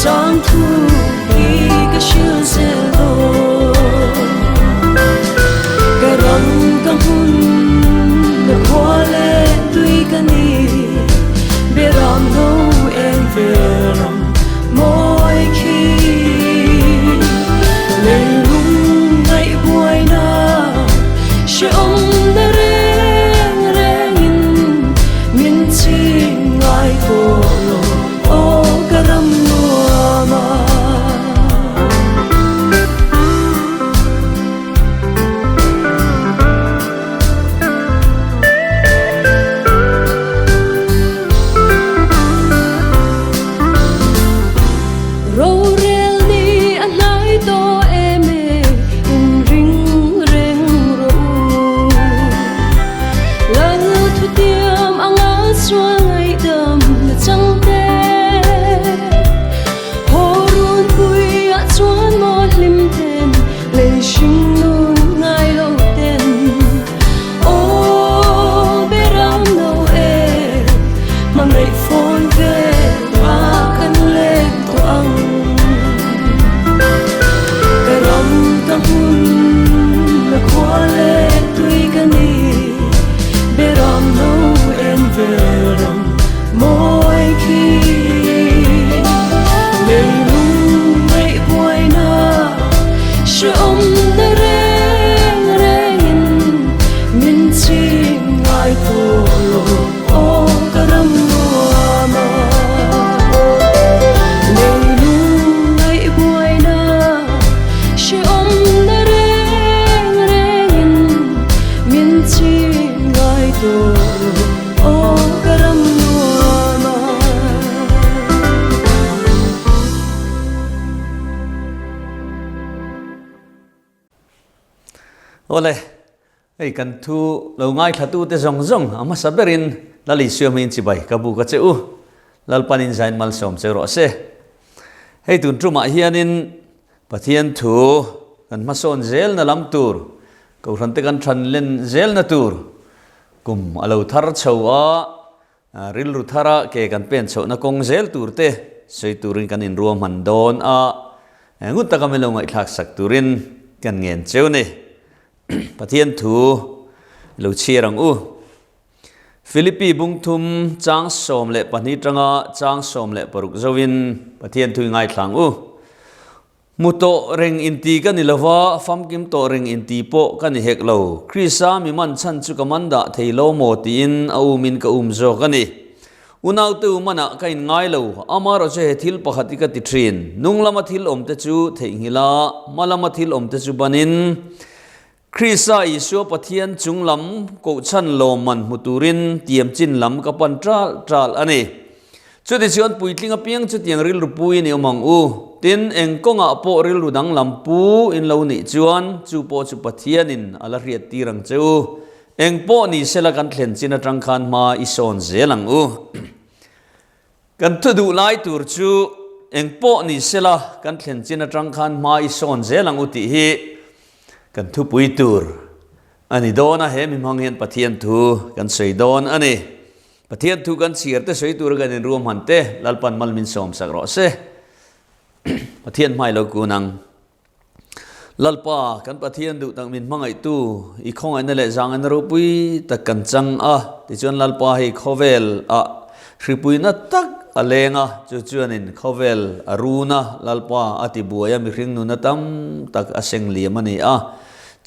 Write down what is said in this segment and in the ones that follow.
Trang thu hi ka shil zelo Karang kang hun na kwale tui kani Beram no en veram moi ki Lei lunglei buai na She na reng rengin Min chi ngai kolo o karam nuama Ole, ei kan thu lo ngai thatu te zong zong ama saberin lali siam in chibai kabu ka cheu lalpanin zain malsom chero se hei tun truma hianin pathian thu kan mason zel na lam tur ko rante kan than len zel na tur kum alo thar chawa ril ru thara ke kan pen chho na kong zel tur te sei turin kan in ruam han don a ngut ta kamelo ngai thak sak turin kan ngen cheu ne pathian thu lo chirang u Philippi bung thum chang som le pani tranga chang som le paruk zawin pathian thu ngai thlang u muto reng inti kan ilawa fam kim to reng inti po kan hek lo krisa mi man chan chu kamanda theilo mo tin au min ka zo kani unau tu mana kain ngai lo amaro che thil pakhati ka ti thin nunglama thil om te chu theihila malama thil om te chu banin Krisa isu pathian chunglam ko chan loman muturin tiam chin lam ka pan tral ani chuti chion puitlinga piang chu tiang ril rupui ni omang u tin engkonga po ril rudang lampu in lo ni chuan chu po chu pathian in ala riat tirang chu engpo ni sela kan thlen chin atang khan ma ison zelang u kan thu du lai tur chu engpo ni sela kan thlen chin atang khan ma ison zelang u ti hi kan thu pui tur ani dona he mi manghen pathian thu kan sei don ani pathian thu kan sir te sei tur kan in room hante lalpan malmin som sakro se pathian mai lo kunang lalpa kan pathian du tang min mangai tu I khong an le jang an ro pui ta kan chang a ti chon lalpa hi khovel a hripui na tak alenga chu chuanin khovel aruna lalpa ati buaya mi hring nu na tam tak aseng liam ani a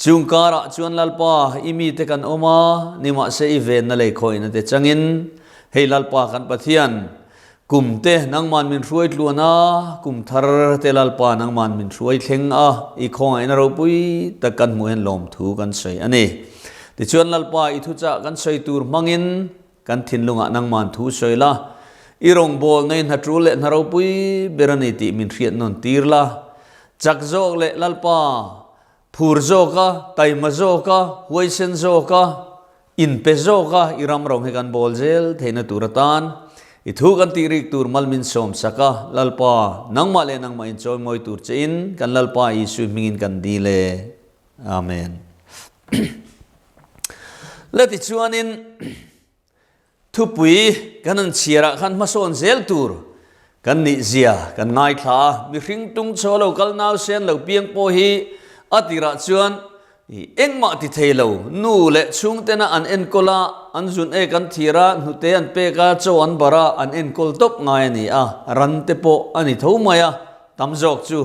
chungkara chuan lalpa imi te kan oma nima se event na le khoina te changin hei lalpa kan pathian kumte nangman min ruai tluana kumthar te lalpa nangman min ruai thleng a I khong ai na ro pui takan muhen lom thu kan sei ani ti chuan lalpa I thu cha kan sei tur mangin kan thinlunga nangman thu soila irong bol nei na trule na ro pui berani ti min riat non tirla chakjok le lalpa phur zoka taima zoka huaisen zoka inpe zoka iram rong he kan bol zel theina turatan I thu kan tirik tur malmin som saka lalpa nangma le nangma in choi moi tur chein kan lalpa I swimming kan dile amen lati chuanin thupui kanan chiara khan mason zel tur กันนิเซียกันง่ายขามีริงตุงโชว์เรากัลนาวเซนเราเปียงโปฮีอติระจวนเอ็งมาติเทเรานูเละชุงเตนะอันเอ็นโกลาอันจุนเอกันทีระนุเตอันเปกาโจอันบาระอันเอ็นโกลตบง่ายนี่รันเตโปอันนี้ทุ่มายตั้มจอกจู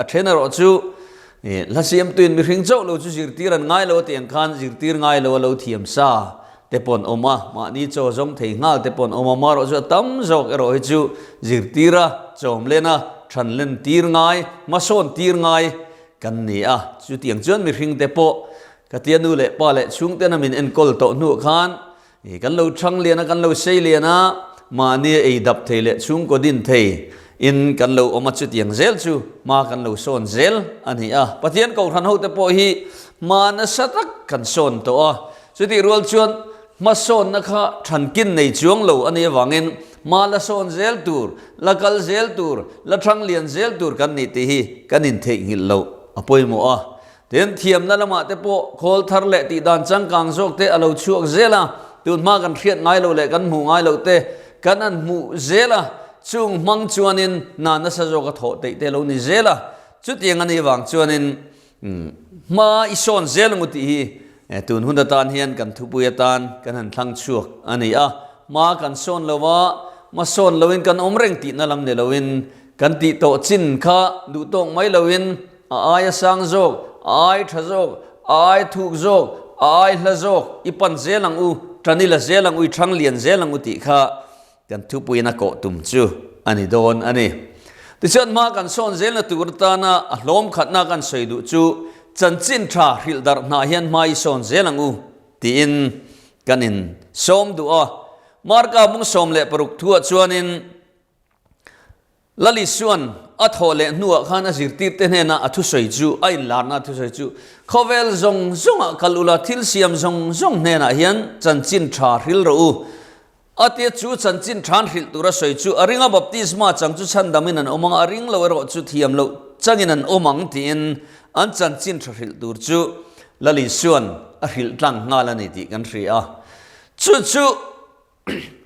เทรนเนอร์จูละเสียมตุนมีริงโจเราจูจิรตีรันง่ายเราเตียงคันจิรตีง่ายเราเทียมซาเตปอนอมามานี่โจจงเทียงาเตปอนอมามาเราจูตั้มจอกเราจูจิรตีระจอมเลนะฉันเล่นตีง่ายมาโซนตีง่ายกันนี่จุดเตียงจวนมีริงเตโปกติยนูเล่ป้าเล่ชุงเตนะมินเอ็นกอลโตนูขันกันเราช่างเลียนะกันเราเซเลียนะมานี่ไอ้ดับเทเล่ชุงก็ดินเทอินกันเราออกมาจุดเตียงเซลจูมากันเราโซนเซลอันนี้ปฏิยันก็ทันหูเตโปฮีมานะสัตกันโซนตัวจุดที่รัวชวนมาโซนนะคะทันกินในช่วงเราอันนี้วังเงินมาละโซนเซลตูร์ละกัลเซลตูร์ละช่างเลียนเซลตูร์กันนี่ตีฮีกันอินเทงิลเราอภัยมัวเทียนเทียมนั่นละมาเตโปโคลทาร์เละตีดานจังกังโซกเตอเราช่วงเซล่ะตุนมากันเครียดง่ายเราเละกันหมู่ง่ายเราเตกันนั่นหมู่เซล่ะจุงมังจวนินนานัสโจกโถเตเตเรานี่เซล่ะจุดยังอันนี้วังจวนินมาอิโซนเซลมุติฮีตุนหุ่นตานเฮียนกันทุบุยตานกันหันทั้งช่วงอันนี้มากันโซนเราว่ามาโซนเราวินกันอมเร่งตีนั่นลำเดเราวินกันตีโตจินข้าดูตรงไม่เราวินอายสังโจกอายทะโจกอายทุกโจกอายละโจกอีปันเซลังอูทันนี่ละเซลังอูช่างเลียนเซลังอูติข้ากันทุปุยนักโกตุมจูอันนี้โดนอันนี้ที่ฉันมากันโซนเซลนะตุกตานะล้อมขัดนักันสวยดูจูจันจินทราฮิลดาร์นาเฮียนมาอีโซนเซลังอูตีอินกันอินส้มดูมาร์กามุงส้มเละปรุกทั่วชวนินลลิส่วนอัทโหเลนัวข้านะจิรติเตเนนะอัทุสวยจูไอลาร์นาทุสวยจูขเวลจงกัลอุลาทิลเซียมจงเนนะเฮียนจันจินทราฮิลรูอัตยจูจันจินทรานฮิลตุระสวยจูอริงาบัพติสมาจังจูชันดามินันอมังอริงเลวรอจูเทียมเลวจังอินันอมังตีนอันจันจินทราฮิลตุรจูลลิส่วนอฮิลตังงาลนิติกันเรียจู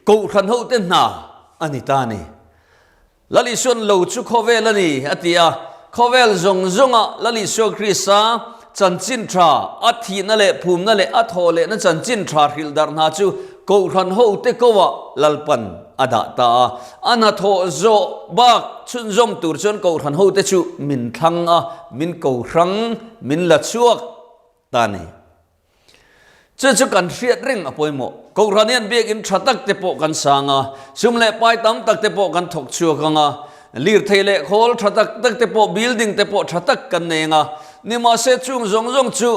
กูขันหูเต้นนาอันนี้ตานี่ลลิส่วนเราจูขเวลนี่อัตยาขเวลจงลลิส่วนคริสาจันจินทราอัฐินั่นแหละภูมินั่นแหละอัทโหเลนั่นจันจินทราฮิลดาร์นาจูกูขันหูเตกว่าลัลปันอดาตาอันอัทโหโจบักชุนจอมตูร์จนกูขันหูเตจูมินทังมินกูขังมินละชัวตานี่จะกันเสียดเร่งอภัยหมดกูรันยันเบียกินชัดตักเตปกันสางซุ่มเล่ไปตั้มตักเตปกันถกชัวกังลีร์เทเลโคลชัดตักเตปบิลดิ้งเตปชัดตักกันเองนี่มาเสจุงจงจู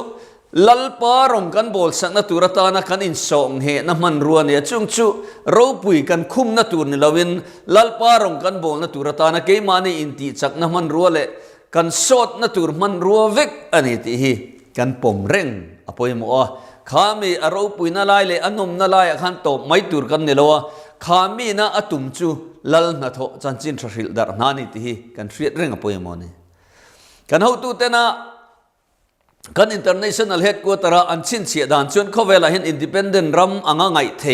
ลัลปารมกันบอลสักนัตุรตานะกันอินสองเหน้ำมันรัวเนี่ยจุงจูเราปุยกันคุมนัตุรนี่ลาวินลัลปารมกันบอลนัตุรตานะเกมานี่อินตีจักน้ำมันรัวเละกันสดนัตุรมันรัวเวกอันนี้ที่ฮีกันปมเร่งอภัยหมดข้ามีอารมณ์ปุยน่าไล่เลยอันนมน่าไล่ขันโตไม่ตูร์กันเนี่ยละข้ามีน่าอตุมจูลัลนัทโจันจินทริลดาร์นานี่ที่กันเสียดเร่งอภัยหมดนี่กันเขาตูเตนะกัน international headquarter อันชินเสียดานชวนเขาเวลาเห็น independent รำอ่างไงเท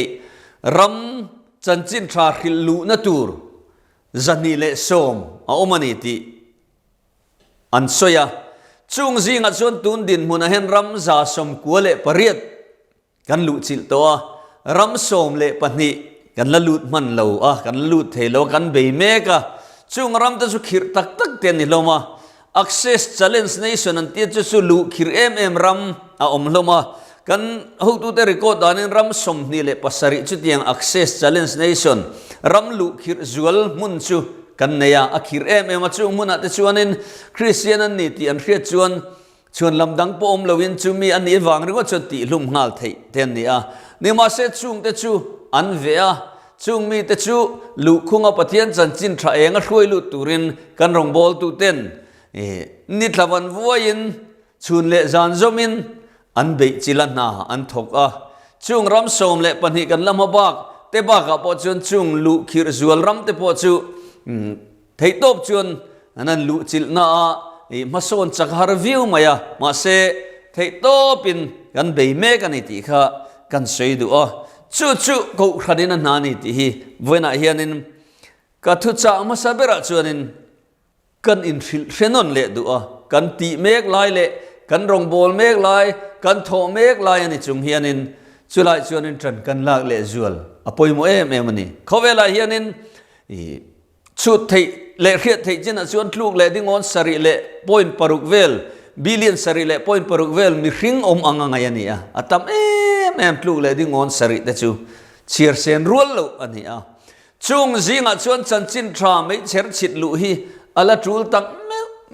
รำจันจินทริลลูนัตูร์จันนี่เลสอมเอามันนี่ที่อันโซยาจุงซิงอัดส่วนตุนดินมุนเห็นรำซาสมกัวเละปริยดกันลุจิลตัวรำสมเละปนิกันละลุดมันเลวกันลุดเทโลกันเบยเมกะจุงรำจะสุขิรตักเตียนนี่ลมา access challenge nation อันที่จะสุลุขิรรำอมลมากันหูตุเตริโกดานินรำสมนี่เละปัสริจุดยัง access challenge nation รำลุขิรจวลมุนจูกันเนียอคิรมาจูมุนัดชวนินคริสเตียนนี่ที่อันเรียชวนลำดังปอมลวินจูมีอันนี้วางหรือว่าจุดที่ลุ่มหัลเทเทนนี่นี่มาเสจุงเตจูอันเวียจุงมีเตจูลุคุงอปะเทียนจันจินทราเองช่วยลุตุรินกันรองบอลตุเตนนี่ทวันวัวยินชุนเละจานจอมินอันเบจิลันนาอันทกจุงรำสมเละปนิกันลำบักเตบักปอจนจุงลุคิรจวลรำเตปอจูเทตบจวนนั่นลุจิลนามาโซนจากฮาร์วิวมายมาเซเทตบินกันเบยเมกันนี่ที่ข้ากันสวยดูจูกูขัดินนานี่ที่เวน่าเฮียนิน ka thu cha ma sabera chuanin kan in thil hrenon le du a kan ti mek lai le kan rong bol mek lai kan tho mek lai ani chung hianin chulai chuanin tran kan lak le zual apoi mo em ani khowela hianin chut thei le khiat thei chin a chuan tluk le ding on sari le point paruk vel billion sari le point paruk vel mi hring anga ngai ani a atam em tluk le ding on sari te chu chiar sen rual lo ani a chung zinga chuan chanchin tha mai cher chit lu hi ala tul tak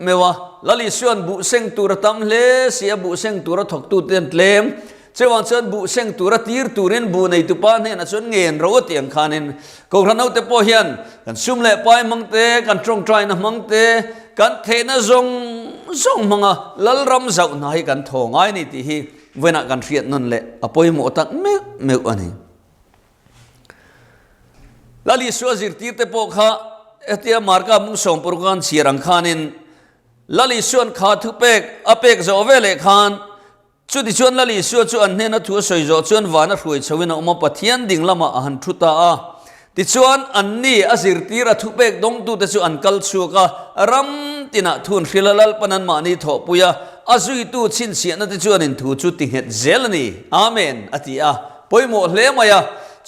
mewa lali suan bu seng tur tam le sia bu seng tur thok tu ten tlem chewang chuan bu seng tur tir turin bu nei tu pa ne na chuan ngen ro tiang khanin ko ranau te po hian kan sum le pai mangte kan trong trai na mangte kan the na zong manga lalram zau na hi kan tho ngai ni ti hi vena kan riat non le apoi mo tak me ani lali suan zir tir te po kha etia marka mung som purkan sirang khanin lali suan kha thu pek apek zo vele khan chu di chuan lali suan chu an hena thu soi zo chuan wana hrui chawina uma pathian ding lama ahan thuta a ti chuan an ni azir tira thu pek dong tu te chu an kal chu ka ram tina thun hrilalal panan ma ni tho puya azui tu chin sia na te chuan in thu chu ti het zelani amen atia poimo hle maya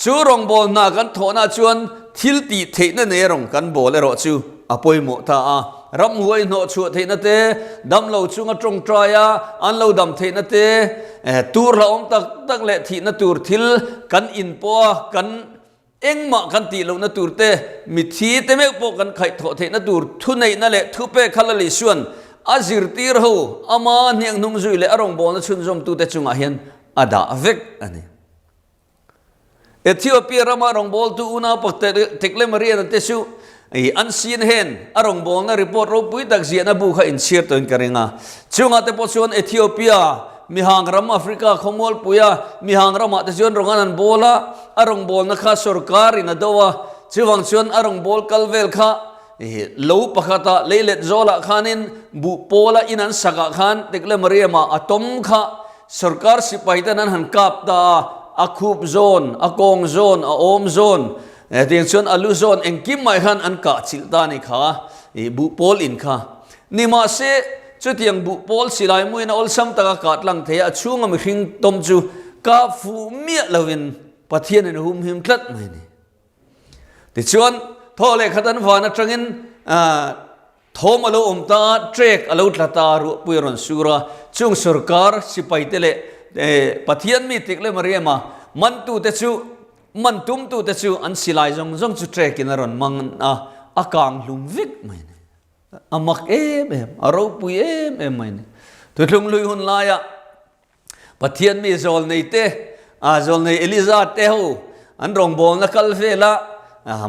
chu rong bol na kan tho na chuan thil ti theina ne rong kan bol ero chu apoimo ta a ram huai no chu theina te dam lo chunga trong traya an lo dam theina te tur la om tak le thi na tur thil kan in po kan engma kan ti lo na tur te mi thi te mek po kan khai tho theina tur thu nei na le thu pe khalali suan azir tir ho ama niang nung zui le arong bol na chun zom tu te chunga hian ada vek ani Ethiopia rama rong bol tu una pakte tekle maria na tesu an sin hen arong bol na report ro pui tak zia na bu kha in share to in karenga chunga te po chuan Ethiopia mihang ram Africa khomol puya mihang rama te chuan rongan an bola arong bol na kha sarkar in adowa chiwang chuan arong bol kalvel kha lo pakhata leilet zola khanin bu pola inan saka khan tekle maria ma atom kha sarkar sipai tan han kap da akhup zone akong zone a om zone tiang chuan alu zone engkim mai khan an ka chilta ni kha bu pol in kha nima se chu tiang bu pol silai muina ol sam taka katlang thea chunga mi hring tom chu ka fu mia lovin pathian en hum him tlat mai ni ti chuan thole khatan wana tangin thom alo omta trek alo tlata ru puiron sura chung sarkar sipai tele pathian mi tikle mariama man tu te chu man tum tu te chu an silai jong chu trek in ron mang akang lum vik mai ne amak aro pui mai ne tu hlung lui hun la ya pathian mi zol nei te zol nei eliza te ho an rong bol na kal vela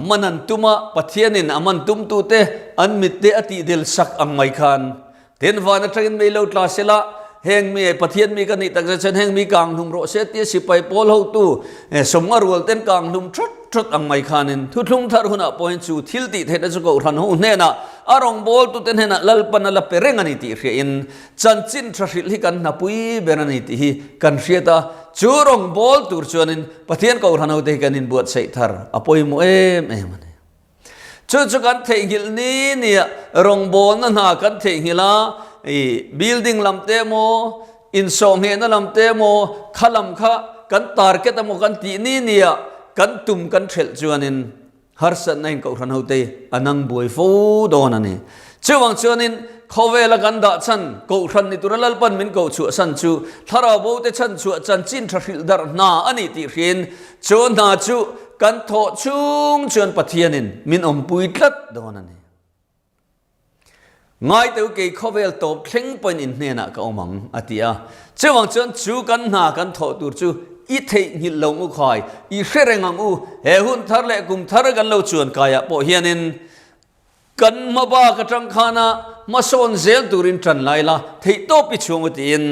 manan tuma pathianin aman tum tu te an mit te ati del sak ang mai khan ten wana train me lo tla sela heng mi pathian mi kan ni tak chen heng mi kang hum ro se ti sipai pol ho tu somnga rul ten kang hum trot ang mai khanin thu thlung thar huna point chu thil ti the chu ko ran ho ne na arong bol tu ten hena lalpan la pereng ani ti hre in chanchin thril hi kan na pui berani ti hi kan hriata chu rong bol tur chuanin pathian ko ran ho te kan in buat sei thar apoi mo em ani chu kan thei gil ni rong bol na kan thei hila building lamte mo insom he na lamte mo khalam kha kan target mo kan ti ni nia kan tum kan thel chuanin har san nain ko ran hote anang boi fo don ani chuwang chuanin khowela kan da chan ko ran ni turalal pan min ko chu san chu thara bo te chan chu chan chin thril dar na ani ti rin chon na chu kan tho chung chuan pathianin min om pui tlat don ani ngay từ cái khovel top thing point in nè na ka omang atia chewang chon chu kan na kan tho tur chu i thei ni lo mu khoi i hrengang u he hun thar le kum thar kan lo chuan kaya po hianin kan ma ba ka tang khana ma son zel turin tran laila thei to pi chung utin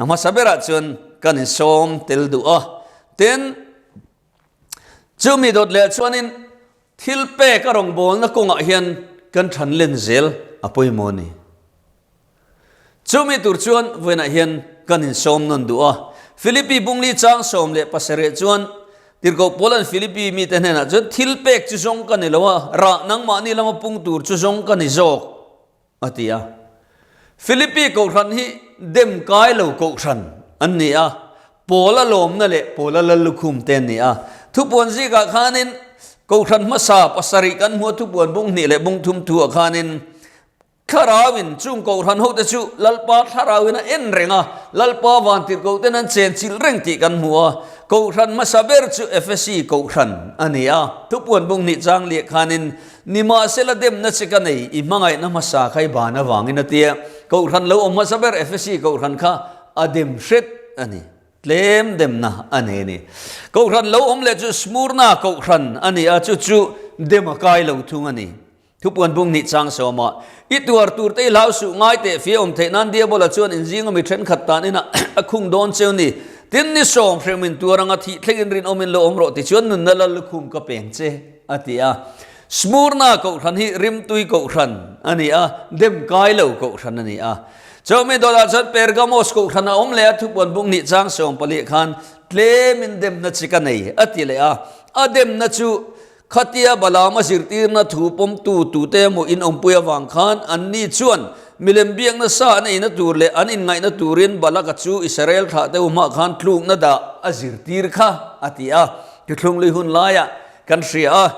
ama sabera chuan kan som tel du a ten chu mi dot le chuanin thil pe ka rong bol na konga hian kan than len zel apoi moni chumi tur chuan vena hian kan in som non du a Philippi bungli chang som le pasare chuan tir ko Poland Philippines mi ten na jo thil pek chu song kan ni lawa ra nang ma ni lama pung tur chu song kan ni jok atia Philippines ko ran hi dem kai lo ko ran an ni a pola lom na le pola lalukhum ten ni a thu pon ji ka khanin ko ran ma sa pasari kan mu thu pon bung ni le bung thum thu khanin kharawin chung ko ran ho te chu lalpa tharawin en renga lalpa wan tir ko ten an chen chil reng ti kan muwa ko ran ma saber chu FSC ko ran ania thu pon bung ni chang le khanin nima sela dem na chika nei I mangai na masa khai bana wangin atia ko ran lo om ma saber FSC ko ran kha adem shet ani tlem dem na ane ni ko ran lo om le chu smurna ko ran ania chu chu dem kai lo thung ani thu pon bung ni chang soma ituar tur te lau su ngai te fi om the nan dia bola chuan in jing mi then khat ta ni na akhung don cheu ni tin ni som fremin turanga thi thlengin rin omin lo om ro ti chuan nun nalal khum ka peng che atia smurna ko ran hi rim tui ko ran ani a dem kai lo ko ran ani a chome dola chat pergamos ko ran om le thu pon bung ni chang som pali khan tlemin dem na chika nei ati le a adem na chu khatia balama sirtir na thu pom tu te mo in ompuya wang khan anni chuan milem biang na sa na ina tur le an in ngai na turin balaka chu Israel tha te uma khan thlung na da azirtir kha atia ti thlung lui hun laya kan ria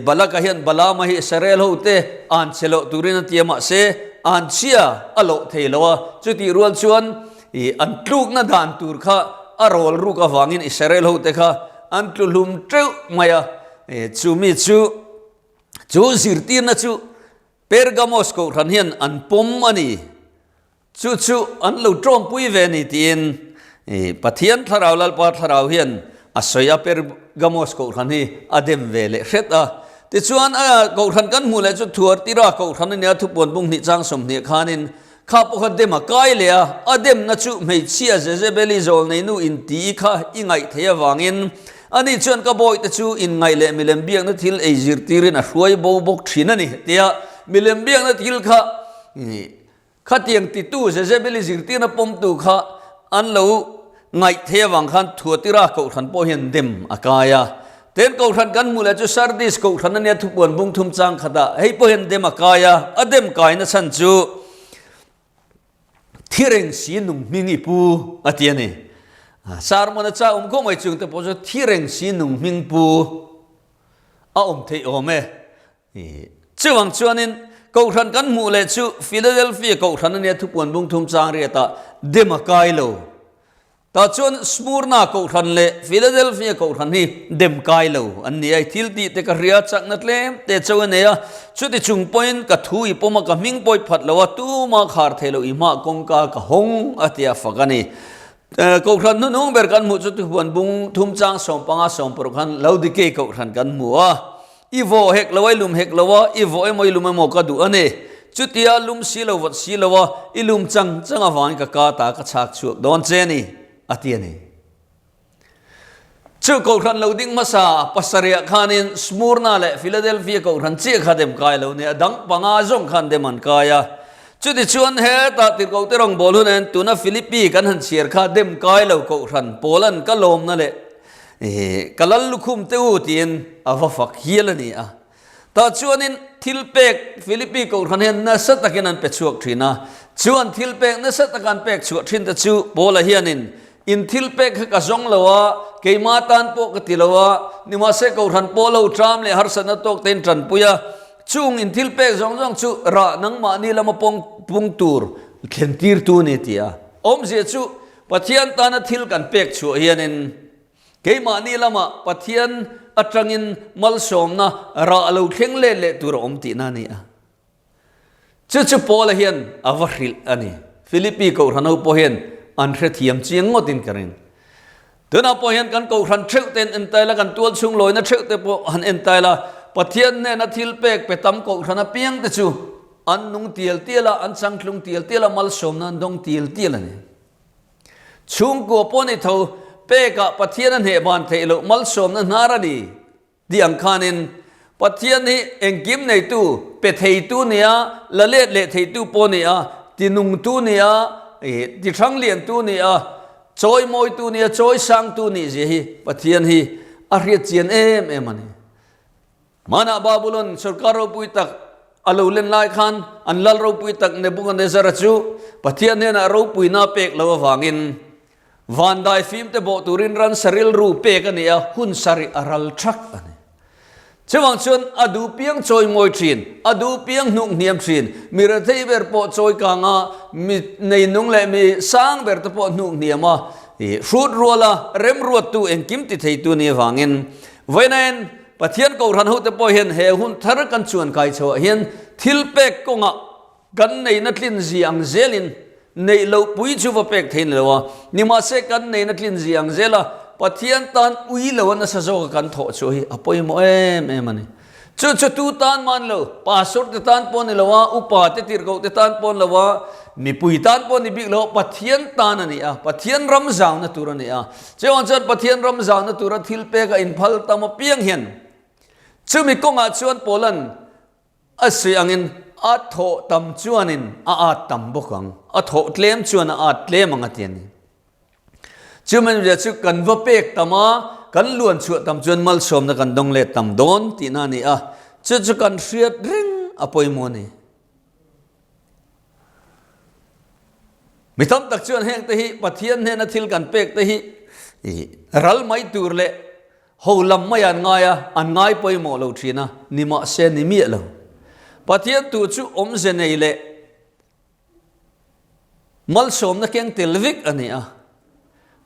balaka hian balama hi Israel ho te an chelo turin tiama se an chia alo theilowa chuti rual chuan an thluk na dan tur kha arol ru ka wangin Israel ho te kha an tlulum treu maya chumi chu zirtir na chu pergamos ko ran hian an pom ani chu an lo trom pui ve ni tin pathian tharau lalpa tharau hian asoya pergamos ko ran hi adem ve le hreta ti chuan a ko ran kan mu le chu thuar tira ko ran ni thu pon bung ni chang som ni khanin kha pokhat dem a kai le a adem na chu mei chia Jezebeli zol nei nu in ti kha ingai theya wangin ani chuan ka boy te chu in ngai le milem biang na thil ei zirtirin a hruai bo bok thina ni tia milem biang na thil kha tiang ti tu Jezebeli zirtir na pom tu kha an lo ngai the wang khan thuatira ko than po hian dem akaya ten ko than kan mula chu sardis ko than ne thu pon bung thum chang khata hei po hian dem akaya adem kai na chan chu thireng si nung mingi pu atiani sarmona cha ko mai chung te po jo thireng si nung ming pu a thei ome chuwang chuanin ko than kan mu le chu Philadelphia ko than ne thu pon bung thum chang ri ta demakai lo ta chuan smurna ko than le Philadelphia ko than hi demkai lo an ni ai thil ti te ka ria chak na tlem te chawane ya chuti chung point ka thui poma ka ming poi phat lo tu ma khar thelo I ma kongka ka hong atia fakani ko than nu ber kan mu chu tu pon bung thum chang som panga som pro khan laudike ko than kan mu a ivo hek lawai lum hek lawa ivo emoi lum mo ka du ane chutia lum silo wat silowa ilum chang awang ka ta ka chak chuak don che ni atiani chu ko than loading masa pasaria khanin smurna le Philadelphia ko than che khadem kai lo ne dang panga jong khan de man kaya chuti chuan he ta tir ko terong bolun en tuna Philippi kan han chiar kha dem kai lo ko than Poland ka lom na le kalal lukhum te u tin awa fak hialani a ta chuanin thilpek Philippi ko than hen na satakin an pe chuak thina chuan thilpek na satakan pek chuak thin ta chu bola hianin in thilpek ka zong lawa keima tan po ka tilawa nima se ko than polo tram le har sana tok ten tran puya chung in thilpek zong chu ra nang ma ni lama pung tur khentir tu ni tia om je chu pathian ta na thil kan pek chu hianin keima ni lama pathian atangin malsawmna ra lo thleng le tur om ti na ni a chu pola hian awaril ani Philippi ko rano po hian an hre thiam chiang ngotin karin tuna po hian kan ko ran theu ten entaila kan tual chung loi na theu te po han entaila pathian ne na thil pek petam ko rana piang te chu an nung tial tiala an changklung tial tiala malsawmna dong tial tiala ni chung ko poni tho peka pathian an he ban theilo malsawmna narani diang khanin pathian hi engkim nei tu pe thei tu nia lalet le thei tu ponia tinung tu nia ti thang lian tu nia choi moi tu nia choi sang tu ni je hi pathian hi ariat jian em ani mana Babylon sarkaro pui tak alulen lai khan anlal ro pui tak Nebuchadnezzar chu pathian ne na ro pui na pek lo wangin van dai phim te bo turin ran saril ru pek ania hun sari aral thak ani chewang chun adu piang choi moi thin adu piang nung niam thin mira thei ber po choi ka nga mi nei nung le mi sang ber te po nung niama fruit rola rem ruat tu en kim ti thei tu ni wangin voinen pathian ko ran ho te po hian he hun thar kan chuan kai chaw hian thil pek ko nga kan nei na tlin ziang zelin nei lo pui chu va pek thein lewa nima se kan nei na tlin ziang zela pathian tan ui lo na sa zo kan tho chu hi apoi mo em ani chu tu tan man lo pastor te tan pon lewa upa te tir ko te tan pon lewa mi pui tan pon ni big lo pathian tan ani a pathian ram zang na tur ani a chewang chan pathian ram zang na tur thil pek a in phal tam piang hian chu mi konga chuan polan asiangin a tho tam chuanin a tam bokang a tho tlem chuan a tlem anga tiani chu men ja chu kan va pek tama kan luan chu tam chuan mal som na kan dong le tam don ti na ni a chu kan hriat ring apoi mo ni mi tam tak chuan heng te hi pathian ne na thil kan pek te hi ral mai tur le ho lam mai an ngaya an ngai poi mo lo thina nima se ni mi lo pathian tu chu om ze nei le mal som na keng telvik ani a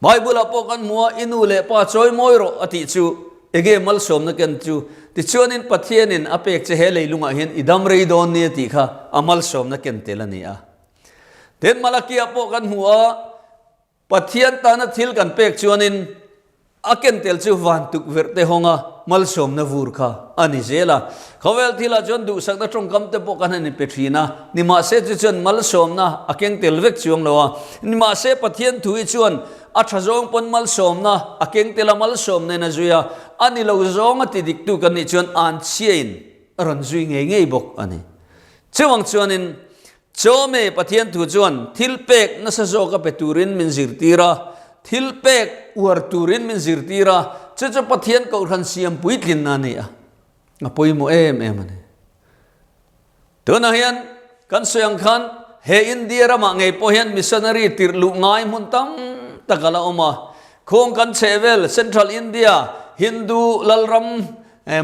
bible apo kan mua inu le pa choi moi ro ati chu ege mal som na ken chu ti chuanin pathian in apek che he leilunga hian idam rei don ni ti kha amal som na ken telani a ten malaki apo kan mua pathian ta na thil kan pek chuanin aken tel chu van tuk verte honga malsom na vur kha ani zela khawel thila jon du sak na trong kam te po kan ni petrina ni ma se chu chon malsom na akeng tel vek chuang lowa ni ma se pathian thui chuan a thazong pon malsom na akeng tela malsom ne na zuya ani lo zong ati dik tu kan ni chuan an chien ran zui nge nge bok ani chewang chuanin chome pathian thu chuan thil pek na sa zo ka peturin min zirtira thil pek war turin min zirtira chu pathian ko ran siam puitlin na ni a apoi mo em ani to na hian kan soyang khan he India rama ngei po hian missionary tirlu ngai mun tam takala oma khong kan chevel central India Hindu lalram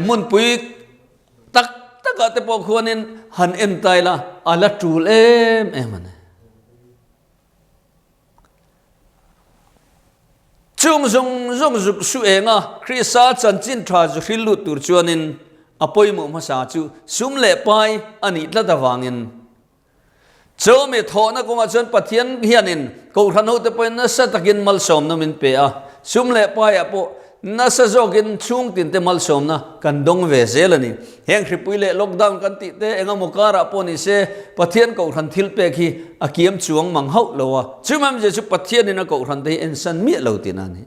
mun pui tak taka te po khuanin han en taila ala tul em ani chung zong zuk su enga krisa chan chin tha zu hilu tur chuanin apoi mo ma sa chu sum le pai ani tla da wangin chome thona ko ma chon pathian hianin ko ran ho te poin na sa takin mal som na min pe a sum le pai apo na sa zogin chung tin te mal som na kan dong ve zelani heng hripui le lockdown kan ti te enga mokara po ni se pathian ko ran thil pe khi akiam chuang mang hau lowa chumam je chu pathian ni na ko ran te en san mi lo tin ani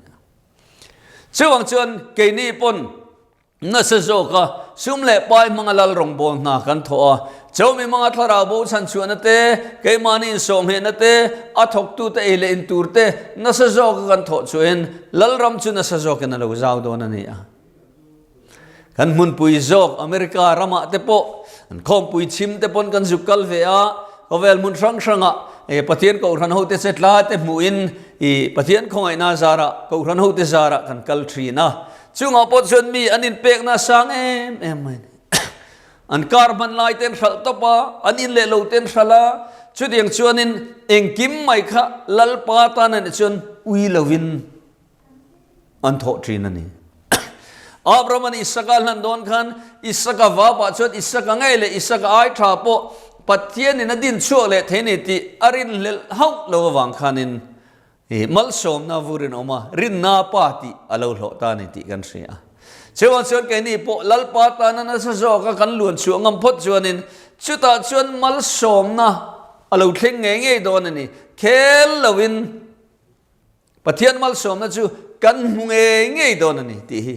chuang chuan ke ni pon na sa zo ka sum le pai mangalal rong bol na kan thoa chomi manga thara bo chan chuan te ke mani som he na te athok tu te ele in tur te na sa zo kan tho chuan lalram chu na sa zo kan lo zau don ani a kan mun pui zok America rama te po an khom pui chim te pon kan zukal ve a ovel mun ranga pathian ko ran ho te setla te muin pathian khongai na zara ko ran ho te zara kan kal thina chunga po chon mi anin pek na sang em an carbon light ten thal topa anin le lo ten thala chudiang chuanin engkim mai kha lal pa ta na chon ui lovin an tho trin ani Abraham Isaka nan don khan Isaka va pa chot Isaka ngai le Isaka ai tha po pathian in adin chu le theni ti arin le hau lo wang khanin malsom na vurin oma rin na pa ti alo lo ta ni ti kan ria chewan chuan ke ni po lal pa ta na sa zo ka kan luan chu ngam phot chuanin chuta chuan malsom na alo thleng nge nge don ani khel lovin pathian malsom na chu kan nge nge don ani ti hi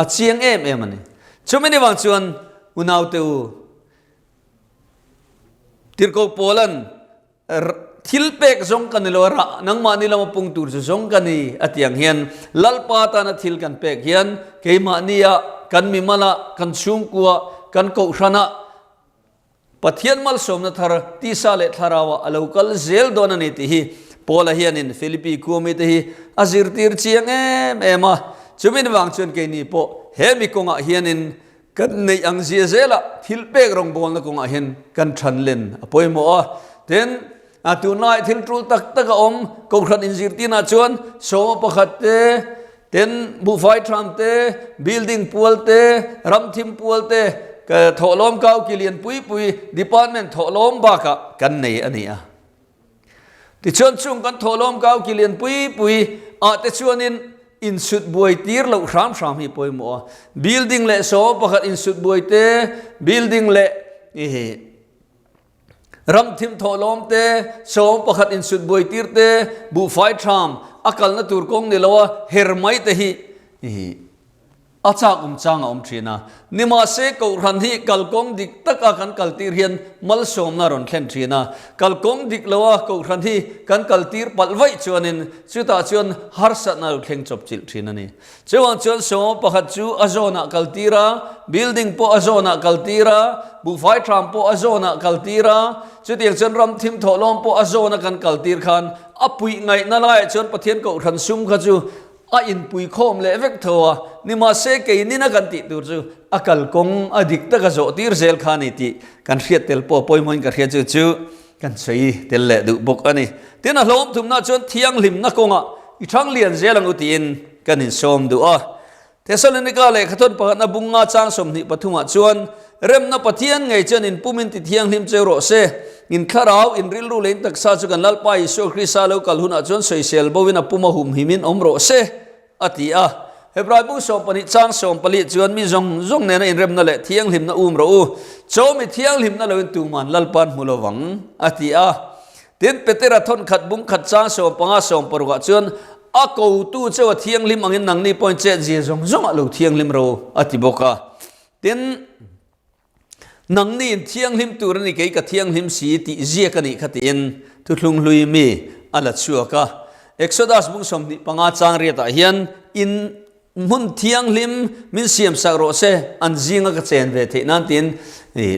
a chiang em ani chumini wang chuan unaw te u tirko polan ทิลเป็กซงกันนี่ลวระนังมานี่เรามาปุ่งตูร์ซงกันนี่อติยังเฮียนลัลปาตานะทิลกันเป็กเฮียนเกยมานี่อะกันมีมาละกันชุมกัวกันโกชนะปะเทียนมัลสมนะทาร์ตีซาเลทาราวะอลาวกัลเซลโดนันนี่ที่ฮีปอลเฮียนินฟิลิปปีกูมีที่ฮีอาซิรตีร์เชียงเอ็มาจุมินวังชนเกนี่ปอเฮมิกงะเฮียนินกันในอังเซียเซละทิลเป็กรงบอลนะกงะเฮียนกันชันเลนปอยโมอะเทนอาตุนายทิลทรูตักตักอมกงขันอินซิรตีน่าชวนโซปะขัดเตเทนบุไฟทรัมเตบิลดิ้งพัวเตรัมทิมพัวเตก็ถอล้อมเก้ากิเลียนปุยดีพาร์ตเมนต์ถอล้อมบากะกันในอันนี้อ่ะที่ชวนช่วงกันถอล้อมเก้ากิเลียนปุยอาแต่ชวนอินสุดบวยตีร์เราสามฮีปอยมัวบิลดิ้งเละโซปะขัดอินสุดบวยเตบิลดิ้งเละรัมทิมถอล้อมเตโซปะขัดอินสุดบวยตีร์เตบุไฟทรัมอักลนัตุรกงนี่ละว่าเฮร์ไมเตฮีอาจากจ้างทีนะนิมาเสกรันที่กัลกงดิกตักกันกัลตีเรียนมัลสมนารอนเข่นทีนะกัลกงดิกละว่ากูรันที่กันกัลตีร์ปัลไว้ชวนินสุดท้ายชวนฮาร์สัตนารเข่งจบจิลทีนะนี่ชวนสมปะขัดจูอาโซนากัลตีระบิลดิ้งปออาโซนากัลตีระบุไฟทรัมปออาโซนากัลตีระจุดอย่างชวนรัมทิมถอลอมปออาโซนากันกัลตีร์ขันอปุยไงนั่นแหละชวนปะเทียนกูรันซุ่มขจูอินปุยโคมเลเวกทัวนิมาเซกอินินักันติตูจูอักลกงอดิกตะกะโจตีร์เซลขานิติกันเรียดเตลปอปอยมอยกันเรียดจูกันใช้เตลเลดุบกอันนี้เตน่าล้อมทุมน่าจนเที่ยงลิมนักกงอ่ะอีทั้งเลียนเซลังอุตินกันอินสมดูอ่ะเทสเลนิกาเลขทนปะนับุงงาจางสมนิปทุมจวนเริ่มนับปะเทียนไงจนอินปุ่มินติเที่ยงลิมเจโรเซอินคาราวอินริลรูเลนตักซาจุกันลัลปายโซคริสาเลวกัลหุนจวนสวยเซลบวินับปุ่มหุมหิมินอมโรเซอติอาเฮบรายบุษปนิจางสมปลิจวนมีจงเนนอินเรมนั่นแหละเที่ยงหิมนาอุมเราโจมีเที่ยงหิมนั่นเลยตุมันลัลปันมุลวังอติอาเดินเปเตระทนขัดบุ้งขัดจางสมปังอาสมปรุกจวนอากูตู้เจ้าเที่ยงหิมอังอินนังนี่ปอยเจจีจงเราเที่ยงหิมเราอติบกาเดินนังนี่เที่ยงหิมตัวนี้เกี่ยกับเที่ยงหิมสีติเจียกันนี่ขัดอินทุลุงลุยมีอัลชัวกาเอ็กโซดัสบุ้งสมนิปังอาจางเรียตาเฮียนอินมุนเทียงลิมมินเสียมสักโรเซอันจิงก็เจนเวทีนั่นติน